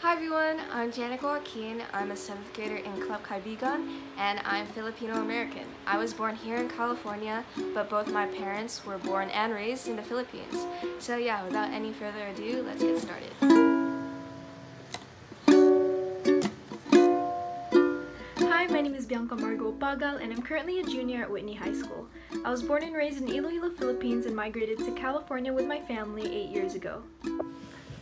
Hi everyone, I'm Janica Joaquin. I'm a 7th grader in Club Kaibigan, and I'm Filipino American. I was born here in California, but both my parents were born and raised in the Philippines. So yeah, without any further ado, let's get started. Hi, my name is Bianca Margo Pagal, and I'm currently a junior at Whitney High School. I was born and raised in Iloilo, Philippines, and migrated to California with my family 8 years ago.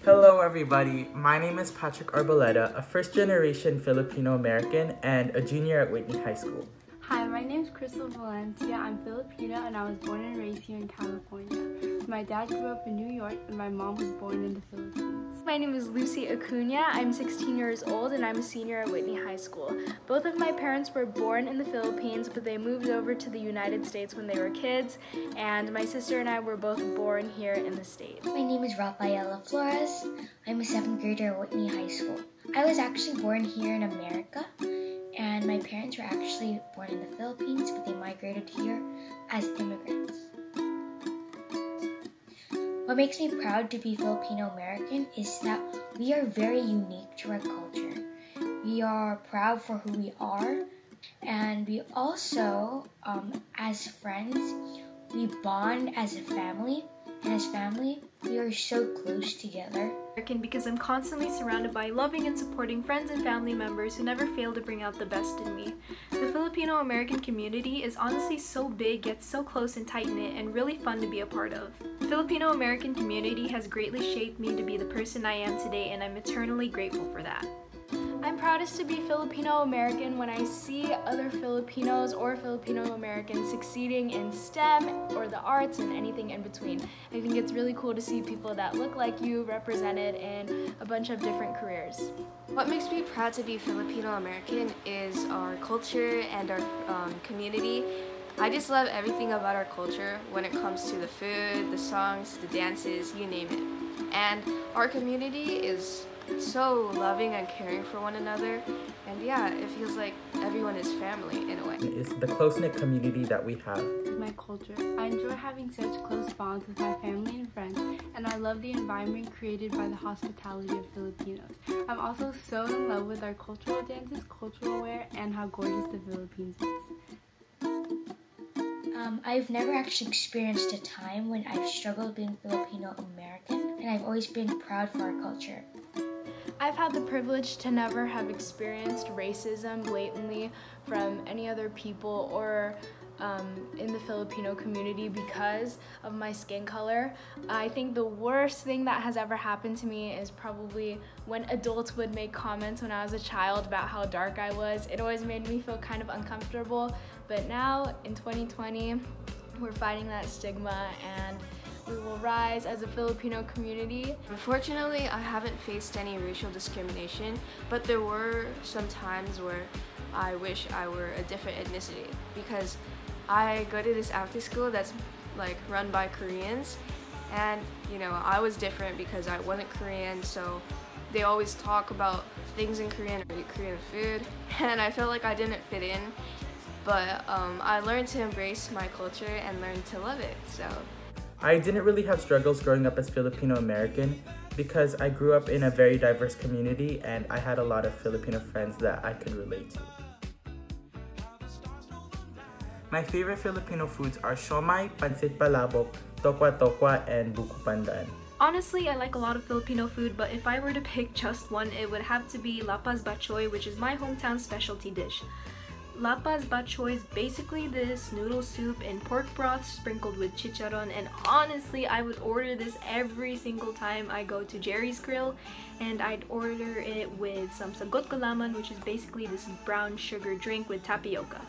Hello everybody, my name is Patrick Arboleda, a first-generation Filipino American and a junior at Whitney High School. Hi, my name is Crystal Valencia. I'm Filipino and I was born and raised here in California. My dad grew up in New York and my mom was born in the Philippines. My name is Lucy Acuna. I'm 16 years old and I'm a senior at Whitney High School. Both of my parents were born in the Philippines, but they moved over to the United States when they were kids, and my sister and I were both born here in the States. My name is Rafaela Flores. I'm a 7th grader at Whitney High School. I was actually born here in America, and my parents were actually born in the Philippines, but they migrated here as immigrants. What makes me proud to be Filipino American is that we are very unique to our culture. We are proud for who we are, and we also, as friends, we bond as a family, and as family, we are so close together. Because I'm constantly surrounded by loving and supporting friends and family members who never fail to bring out the best in me. The Filipino American community is honestly so big, yet so close and tight-knit, and really fun to be a part of. The Filipino American community has greatly shaped me to be the person I am today, and I'm eternally grateful for that. I'm proudest to be Filipino American when I see other Filipinos or Filipino Americans succeeding in STEM or the arts and anything in between. I think it's really cool to see people that look like you represented in a bunch of different careers. What makes me proud to be Filipino American is our culture and our community. I just love everything about our culture when it comes to the food, the songs, the dances, you name it. And our community is so loving and caring for one another, and yeah, it feels like everyone is family in a way. It's the close-knit community that we have. My culture. I enjoy having such close bonds with my family and friends, and I love the environment created by the hospitality of Filipinos. I'm also so in love with our cultural dances, cultural wear, and how gorgeous the Philippines is. I've never actually experienced a time when I've struggled being Filipino American, and I've always been proud for our culture. I've had the privilege to never have experienced racism blatantly from any other people or in the Filipino community because of my skin color. I think the worst thing that has ever happened to me is probably when adults would make comments when I was a child about how dark I was. It always made me feel kind of uncomfortable, but now in 2020 we're fighting that stigma and we will rise as a Filipino community. Unfortunately, I haven't faced any racial discrimination, but there were some times where I wish I were a different ethnicity, because I go to this after school that's like run by Koreans, and you know, I was different because I wasn't Korean, so they always talk about things in Korean or Korean food, and I felt like I didn't fit in, but I learned to embrace my culture and learned to love it. So I didn't really have struggles growing up as Filipino American because I grew up in a very diverse community and I had a lot of Filipino friends that I could relate to. My favorite Filipino foods are siomai, pancit palabok, tokwa-tokwa, and buko pandan. Honestly, I like a lot of Filipino food, but if I were to pick just one, it would have to be lapas bachoy, which is my hometown specialty dish. Lapas bachoy is basically this noodle soup and pork broth sprinkled with chicharron, and honestly I would order this every single time I go to Jerry's Grill, and I'd order it with some sagot gulaman, which is basically this brown sugar drink with tapioca.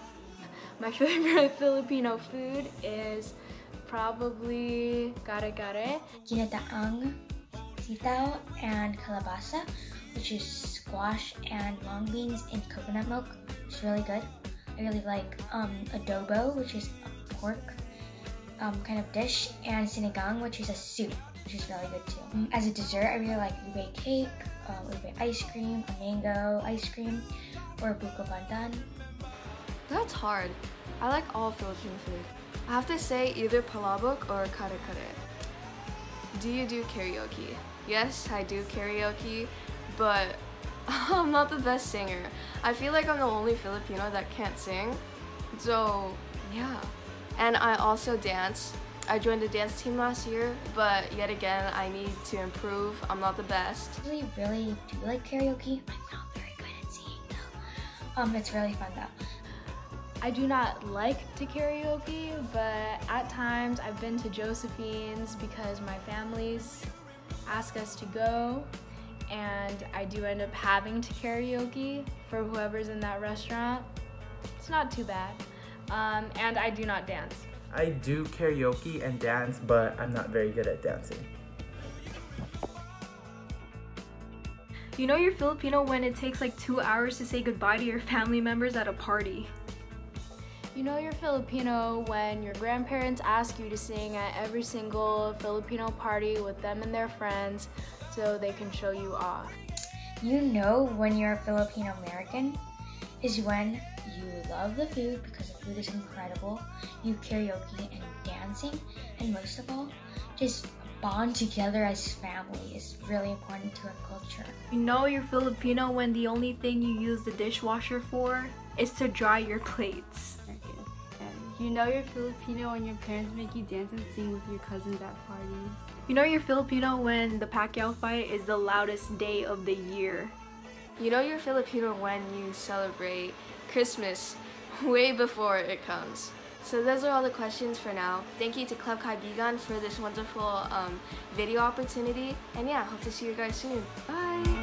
My favorite Filipino food is probably kare-kare, Ginataang sitaw and kalabasa, which is squash and long beans in coconut milk. It's really good. I really like adobo, which is a pork kind of dish, and sinigang, which is a soup, which is really good too. As a dessert, I really like ube cake, ube ice cream, a mango ice cream, or buko pandan. that's hard. I like all Filipino food. I have to say either palabok or kare-kare. Do you do karaoke? Yes, I do karaoke, but I'm not the best singer. I feel like I'm the only Filipino that can't sing. So, yeah. And I also dance. I joined the dance team last year, but yet again, I need to improve. I'm not the best. I really do like karaoke. I'm not very good at singing though. It's really fun though. I do not like to karaoke, but at times I've been to Josephine's because my families ask us to go, and I do end up having to karaoke for whoever's in that restaurant. It's not too bad. And I do not dance. I do karaoke and dance, but I'm not very good at dancing. You know you're Filipino when it takes like 2 hours to say goodbye to your family members at a party. You know you're Filipino when your grandparents ask you to sing at every single Filipino party with them and their friends so they can show you off. You know when you're a Filipino American is when you love the food because the food is incredible, you karaoke and dancing, and most of all, just bond together as family is really important to our culture. You know you're Filipino when the only thing you use the dishwasher for is to dry your plates. You know you're Filipino when your parents make you dance and sing with your cousins at parties. You know you're Filipino when the Pacquiao fight is the loudest day of the year. You know you're Filipino when you celebrate Christmas way before it comes. So those are all the questions for now. Thank you to Club Kaibigan for this wonderful video opportunity. And yeah, hope to see you guys soon. Bye!